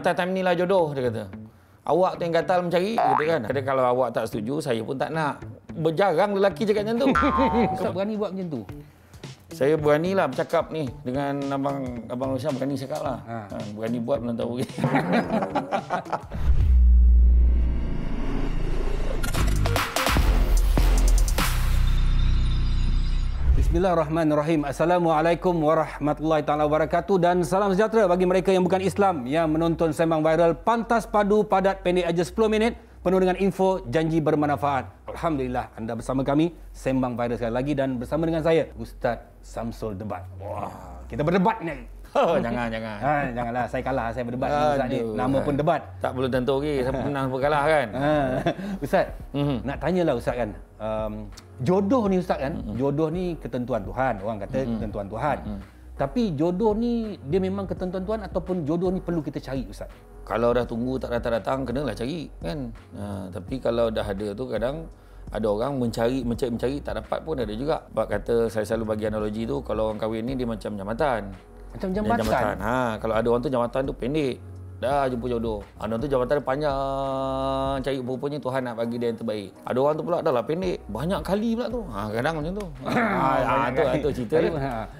time ni lah jodoh, dia kata. Awak tu yang gatal mencari, gitu kan. Kata kalau awak tak setuju, saya pun tak nak. Berjarang lelaki cakap macam tu. Ustaz berani buat macam tu? Saya beranilah bercakap ni dengan Abang Rosyam, berani cakap lah. Berani buat belum tahu. Bismillahirrahmanirrahim. Assalamualaikum warahmatullahi taala wabarakatuh dan salam sejahtera bagi mereka yang bukan Islam yang menonton Sembang Viral pantas, padu, padat, pendek aja 10 minit penuh dengan info janji bermanfaat. Alhamdulillah anda bersama kami Sembang Viral sekali lagi dan bersama dengan saya Ustaz Samsul Debat. Wah, kita berdebat ni. Oh, janganlah. Janganlah, saya kalah, saya berdebat dengan Ustaz ni. Nama pun debat. Tak perlu tentu lagi, siapa menang siapa kalah kan. Ustaz, nak tanyalah Ustaz kan. Jodoh ni Ustaz kan, jodoh ni ketentuan Tuhan. Orang kata ketentuan Tuhan. Tapi jodoh ni dia memang ketentuan Tuhan ataupun jodoh ni perlu kita cari Ustaz? Kalau dah tunggu tak datang-datang, kenalah cari kan. Tapi kalau dah ada tu kadang ada orang mencari tak dapat pun ada juga. Sebab kata saya selalu bagi analogi tu, kalau orang kahwin ni dia macam jambatan. Macam jambatan? Kalau ada orang tu jambatan tu pendek, dah jumpa jodoh. Ada orang tu jambatan dia panjang, cari rupanya Tuhan nak bagi dia yang terbaik. Ada orang tu pula dah lah pendek, banyak kali pula tu. Kadang macam tu. Tu cerita dia.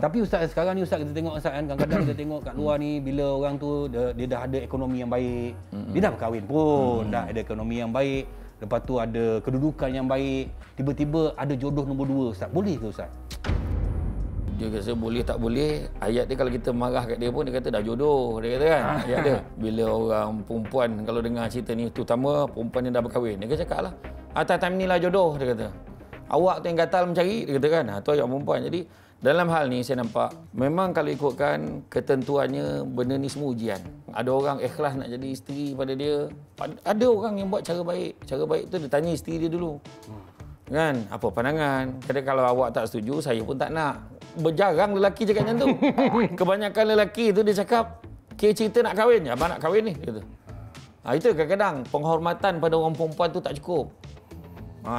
Tapi Ustaz sekarang ni Ustaz kita tengok Ustaz kan, kadang-kadang kita tengok kat luar ni bila orang tu dia dah ada ekonomi yang baik. Dia dah berkahwin pun, dah ada ekonomi yang baik. Lepas tu ada kedudukan yang baik. Tiba-tiba ada jodoh nombor 2 Ustaz. Boleh ke Ustaz? Dia kata boleh tak boleh. Ayat dia kalau kita marah kat dia pun dia kata dah jodoh. Dia kata kan. Ayat dia. Bila orang perempuan kalau dengar cerita ni, terutama perempuan yang dah berkahwin, dia kata cakap lah. Time ni lah jodoh, dia kata. Awak tu yang gatal mencari, dia kata kan. Tu ayat perempuan. Jadi dalam hal ni saya nampak memang kalau ikutkan ketentuannya benda ni semua ujian. Ada orang ikhlas nak jadi isteri pada dia. Ada orang yang buat cara baik. Cara baik tu dia tanya isteri dia dulu. Kan? Apa pandangan? Kata kalau awak tak setuju, saya pun tak nak. Berjarang lelaki cakap macam tu. Kebanyakan lelaki tu dia cakap, kira cerita nak kahwin, abang nak kahwin ni. Gitu. Itu kadang-kadang penghormatan pada orang perempuan tu tak cukup.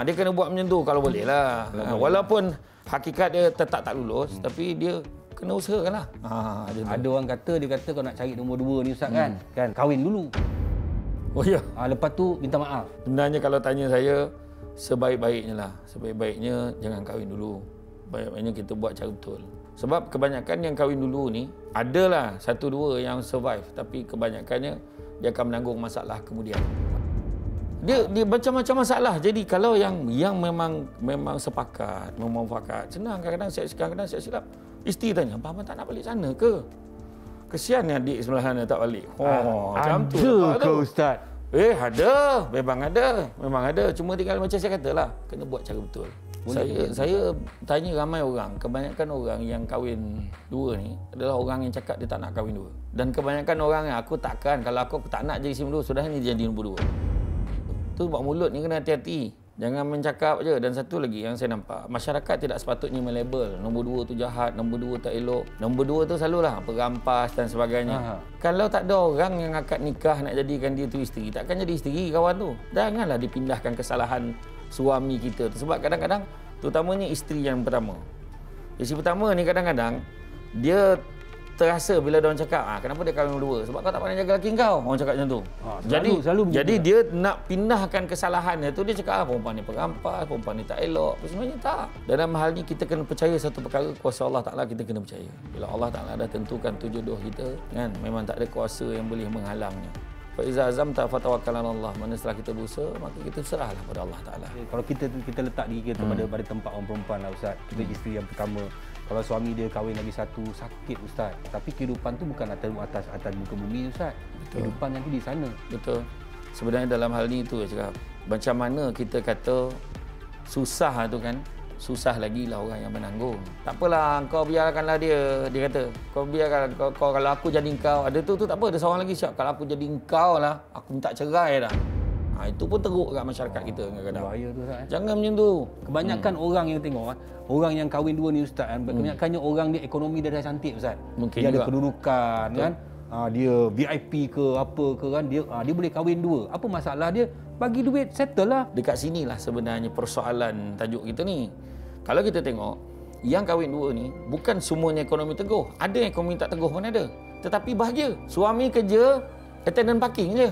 Dia kena buat macam tu kalau boleh lah. Walaupun hakikat dia tetap tak lulus, tapi dia kena usahakan lah. Ada orang kata, dia kata kalau nak cari nombor 2 ni Ustaz kan, kahwin dulu. Oh ya. Lepas tu minta maaf. Sebenarnya kalau tanya saya, sebaik-baiknya lah. Sebaik-baiknya jangan kahwin dulu. Baik-baiknya kita buat cara betul. Sebab kebanyakan yang kahwin dulu ni, adalah 1-2 yang survive. Tapi kebanyakannya, dia akan menanggung masalah kemudian. Dia macam-macam masalah. Jadi kalau yang memang sepakat, memuafakat, senang. Kadang-kadang saya silap. Isteri tanya, abang tak nak balik sana ke? Kesian ni adik sebelah sana tak balik. Macam tu. Ada ke Ustaz? Ada. Memang ada. Cuma tinggal macam saya katalah, kena buat cara betul. Saya tanya ramai orang, kebanyakan orang yang kahwin 2 ni adalah orang yang cakap dia tak nak kahwin 2. Dan kebanyakan orang yang aku takkan, kalau aku tak nak jadi nombor 2, sudah ni jadi nombor 2. Tu buat mulut ni kena hati-hati. Jangan mencakap je. Dan satu lagi yang saya nampak, masyarakat tidak sepatutnya melabel nombor 2 tu jahat, nombor 2 tak elok. Nombor 2 tu selalulah perampas dan sebagainya. Kalau tak ada orang yang akad nikah nak jadikan dia tu isteri, takkan jadi isteri kawan tu. Janganlah dipindahkan kesalahan suami kita tu. Sebab kadang-kadang, terutamanya isteri yang pertama. Isteri pertama ni kadang-kadang dia terasa bila dia orang cakap, kenapa dia kahwin nombor 2? Sebab kau tak pandai jaga lelaki kau. Orang cakap macam tu. Jadi dia nak pindahkan kesalahannya tu, dia cakap perempuan ni perampas, perempuan ni tak elok. Sebenarnya tak. Dalam hal ni kita kena percaya satu perkara, kuasa Allah Taala kita kena percaya. Bila Allah Taala dah tentukan tu jodoh kita, kan, memang tak ada kuasa yang boleh menghalangnya. Fa iza azamta fatawakkal 'ala Allah. Mana setelah kita berusaha, maka kita serahlah pada Allah Taala. Kalau kita letak diri kita pada tempat orang perempuan lah Ustaz. Kita isteri yang pertama. Kalau suami dia kahwin lagi satu, sakit Ustaz. Tapi kehidupan tu bukan atas muka bumi Ustaz. Betul. Kehidupan nanti di sana. Betul. Sebenarnya dalam hal ni tu saya cakap, macam mana kita kata susah tu kan, susah lagi lah orang yang menanggung. Tak apalah, kau biarkanlah dia. Dia kata, kau biarkan kau kalau aku jadi kau. Ada tu tak apa, ada seorang lagi siap. Kalau aku jadi kau lah, aku minta cerai dah. Itu pun teruk kat masyarakat kita kadang-kadang. Bahaya tu Ustaz. Jangan macam tu. Kebanyakan orang yang tengok, orang yang kahwin 2 ni Ustaz, kebanyakannya orang dia ekonomi dia dah cantik Ustaz. Mungkin dia juga ada kedudukan kan. Dia VIP ke apa ke kan, dia boleh kahwin 2. Apa masalah dia? Bagi duit, settle lah. Dekat sinilah sebenarnya persoalan tajuk kita ni. Kalau kita tengok, yang kahwin 2 ni bukan semuanya ekonomi teguh. Ada yang ekonomi tak teguh pun ada. Tetapi bahagia. Suami kerja, attendant parking je.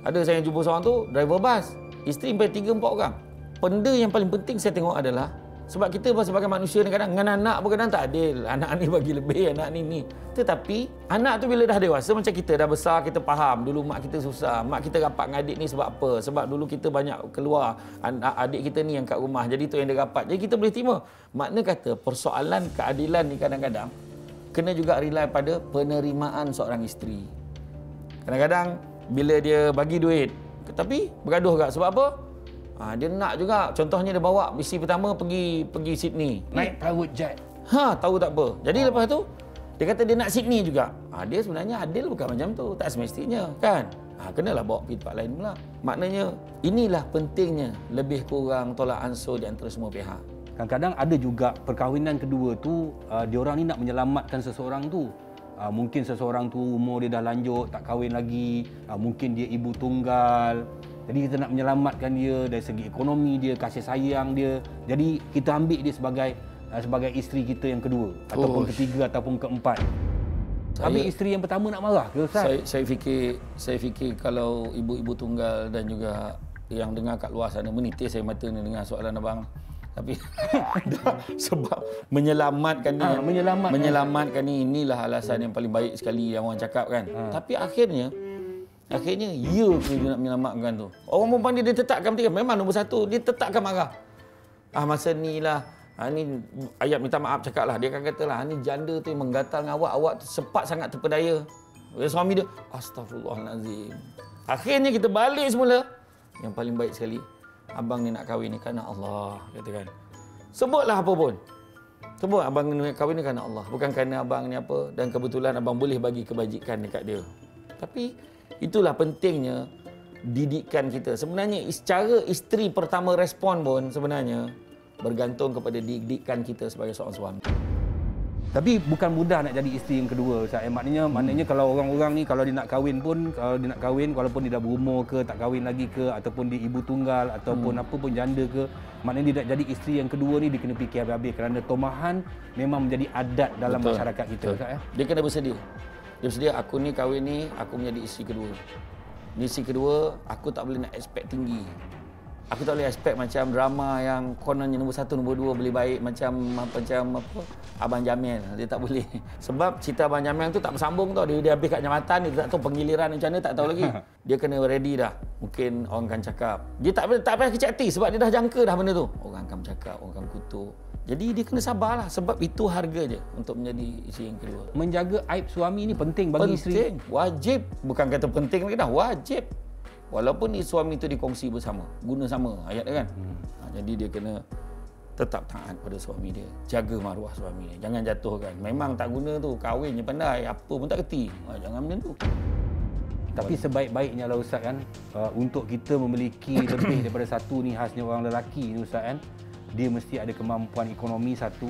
Ada saya jumpa seorang tu, driver bas. Isteri sampai 3-4 orang. Benda yang paling penting saya tengok adalah, sebab kita sebagai manusia ni kadang dengan anak pun kadang tak adil. Anak ni bagi lebih, anak ni. Tetapi anak tu bila dah dewasa, macam kita dah besar, kita faham. Dulu mak kita susah. Mak kita rapat dengan adik ni sebab apa? Sebab dulu kita banyak keluar. Adik kita ni yang kat rumah. Jadi tu yang dia rapat. Jadi kita boleh terima. Makna kata persoalan keadilan ni kadang-kadang kena juga rely pada penerimaan seorang isteri. Kadang-kadang bila dia bagi duit, tapi bergaduh juga. Sebab apa? Dia nak juga, contohnya dia bawa isteri pertama pergi Sydney. Naik private jet. Tahu tak apa. Jadi lepas tu, dia kata dia nak Sydney juga. Dia sebenarnya adil bukan macam tu. Tak semestinya, kan? Kenalah bawa pergi tempat lain pula. Maknanya, inilah pentingnya lebih kurang tolak ansur di antara semua pihak. Kadang-kadang ada juga perkahwinan kedua tu, diorang ni nak menyelamatkan seseorang tu. Mungkin seseorang tu umur dia dah lanjut, tak kahwin lagi. Mungkin dia ibu tunggal. Jadi kita nak menyelamatkan dia dari segi ekonomi dia, kasih sayang dia. Jadi kita ambil dia sebagai isteri kita yang kedua, ataupun ketiga, ataupun keempat. Habis isteri yang pertama nak marah ke Ustaz? Saya fikir kalau ibu-ibu tunggal dan juga yang dengar kat luar sana menitis saya mata ni dengar soalan abang. Tapi sebab menyelamatkan ni, menyelamatkan ni, inilah alasan yang paling baik sekali yang orang cakap kan. Tapi akhirnya ya dia nak menyelamatkan tu. Orang perempuan dia tetapkan bertikai. Memang nombor satu, dia tetapkan marah. Masa ni lah, ni ayat minta maaf cakap lah. Dia akan kata lah, ni janda tu yang menggatal dengan awak tu sempat sangat terpedaya. Suami dia, astagfirullahalazim. Akhirnya kita balik semula. Yang paling baik sekali, abang ni nak kahwin ni kerana Allah, katakan. Sebutlah apa pun. Sebut abang ni nak kahwin ni kerana Allah. Bukan kerana abang ni apa. Dan kebetulan abang boleh bagi kebajikan dekat dia. Tapi itulah pentingnya didikan kita. Sebenarnya cara isteri pertama respon pun sebenarnya bergantung kepada didikan kita sebagai seorang suami. Tapi bukan mudah nak jadi isteri yang kedua Ustaz. Maknanya kalau orang-orang ni kalau dia nak kahwin pun, walaupun dia dah berumur ke, tak kahwin lagi ke, ataupun dia ibu tunggal ataupun apa pun janda ke, maknanya dia nak jadi isteri yang kedua ni dia kena fikir habis-habis kerana tomahan memang menjadi adat dalam masyarakat kita Ustaz. Dia kena bersedia. Dia bersedia, aku ni kahwin ni, aku menjadi isteri kedua. Ni isteri kedua, aku tak boleh nak expect tinggi. Aku tak boleh expect macam drama yang kononnya nombor 1, nombor 2 boleh baik macam Abang Jamil. Dia tak boleh. Sebab cerita Abang Jamil tu tak bersambung tau. Dia habis kat jambatan, dia tak tahu penggiliran macam mana, tak tahu lagi. Dia kena ready dah. Mungkin orang akan cakap. Dia tak payah kecil hati sebab dia dah jangka dah benda tu. Orang akan bercakap, orang akan kutuk. Jadi dia kena sabarlah sebab itu harga je untuk menjadi isteri yang kedua. Menjaga aib suami ni penting bagi isteri. Wajib. Bukan kata penting lagi dah, wajib. Walaupun suami itu dikongsi bersama, guna sama ayat dia kan. Jadi dia kena tetap taat pada suami dia, jaga maruah suami dia, jangan jatuhkan. Memang tak guna tu, kahwin je pandai, apa pun tak kerti. Jangan macam tu. Tapi sebaik-baiknya lah Ustaz kan, untuk kita memiliki lebih daripada satu ni khasnya orang lelaki ni Ustaz kan, dia mesti ada kemampuan ekonomi satu,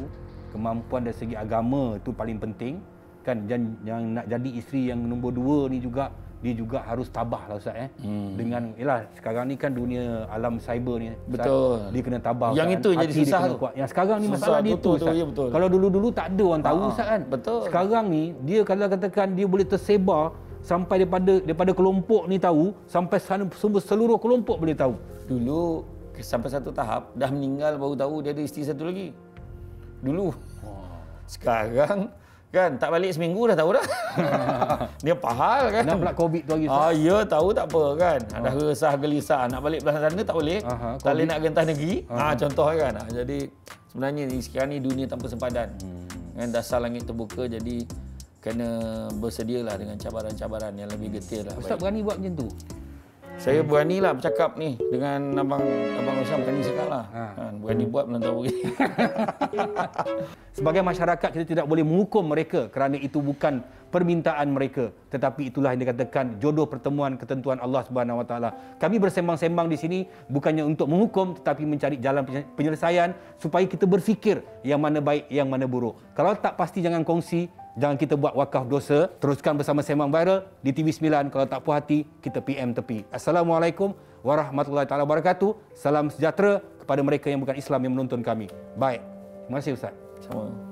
kemampuan dari segi agama tu paling penting kan. Dan yang nak jadi isteri yang nombor 2 ni juga, dia juga harus tabah lah Ustaz dengan sekarang ni kan dunia alam cyber ni Ustaz, betul, dia kena tabah yang Ustaz, itu jadi susah tu. Yang sekarang ni masalah dia tu Ustaz. Ya, betul. Kalau dulu-dulu tak ada orang tahu Ustaz kan. Betul. Sekarang ni dia kalau katakan dia boleh tersebar sampai daripada kelompok ni tahu sampai seluruh kelompok boleh tahu. Dulu sampai satu tahap dah meninggal baru tahu dia ada isteri satu lagi. Dulu. Sekarang kan tak balik seminggu dah tahu dah. Dia pahal kan. Nak pula Covid tu lagi. Ya tahu tak apa kan. Dah resah gelisah nak balik belah sana tak boleh. Tak boleh nak gentah negeri. Contoh kan. Jadi sebenarnya sekarang ni dunia tanpa sempadan. Kan dasar langit terbuka, jadi kena bersedialah dengan cabaran-cabaran yang lebih getir lah. Ustaz berani buat macam tu? Saya beranilah bercakap ni dengan Abang Usam, berani cakap lah. Berani buat belum tahu. Sebagai masyarakat kita tidak boleh menghukum mereka kerana itu bukan permintaan mereka, tetapi itulah yang dikatakan jodoh pertemuan ketentuan Allah Subhanahu Wa Taala. Kami bersembang-sembang di sini bukannya untuk menghukum tetapi mencari jalan penyelesaian supaya kita berfikir yang mana baik, yang mana buruk. Kalau tak pasti jangan kongsi. Jangan kita buat wakaf dosa. Teruskan bersama Sembang Viral di TV9. Kalau tak puas hati, kita PM tepi. Assalamualaikum warahmatullahi taala wabarakatuh. Salam sejahtera kepada mereka yang bukan Islam yang menonton kami. Baik. Terima kasih Ustaz. Sama.